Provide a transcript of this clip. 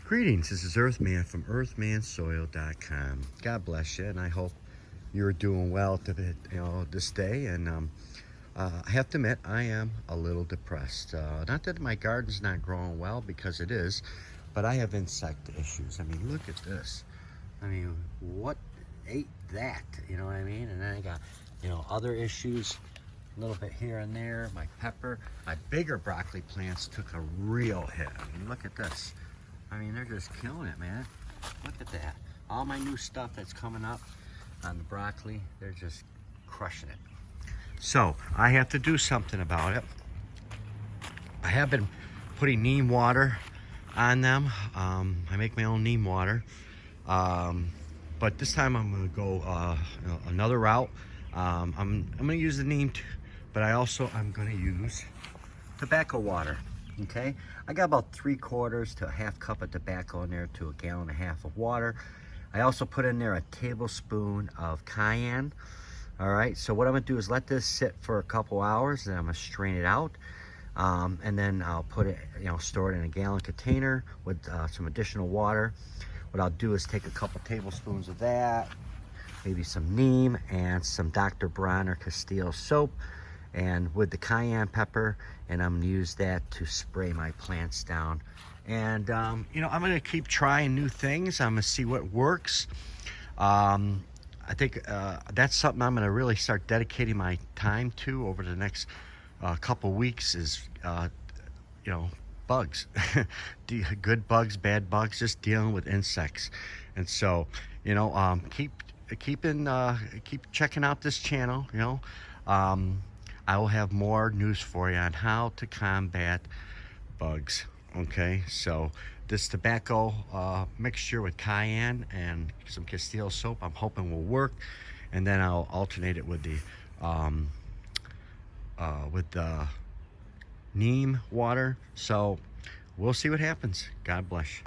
Greetings, this is Earthman from earthmansoil.com. God bless you, and I hope you're doing well this day. And I have to admit, I am a little depressed. Not that my garden's not growing well, because it is, but I have insect issues. I mean, look at this. I mean, what ate that? You know what I mean? And then I got, other issues, a little bit here and there. My pepper, my bigger broccoli plants took a real hit. I mean, look at this. I mean, they're just killing it, man. Look at that. All my new stuff that's coming up on the broccoli, they're just crushing it. So I have to do something about it. I have been putting neem water on them. I make my own neem water. But this time I'm gonna go another route. I'm gonna use the neem, but I'm gonna use tobacco water. Okay, I got about 3/4 to a half cup of tobacco in there to 1.5 gallons of water. I also put in there a tablespoon of Cayenne. All right, so what I'm gonna do is let this sit for a couple hours, and I'm gonna strain it out, and then I'll put it, store it in a gallon container with some additional water. What I'll do is take a couple tablespoons of that, maybe some neem and some Dr. Bronner Castile soap, and with the cayenne pepper, and I'm gonna use that to spray my plants down. And I'm gonna keep trying new things. I'm gonna see what works. I think that's something I'm gonna really start dedicating my time to over the next couple weeks is bugs. Good bugs, bad bugs, just dealing with insects. And so keep checking out this channel. I will have more news for you on how to combat bugs. Okay, so this tobacco mixture with cayenne and some Castile soap, I'm hoping will work, and then I'll alternate it with the neem water. So we'll see what happens. God bless you.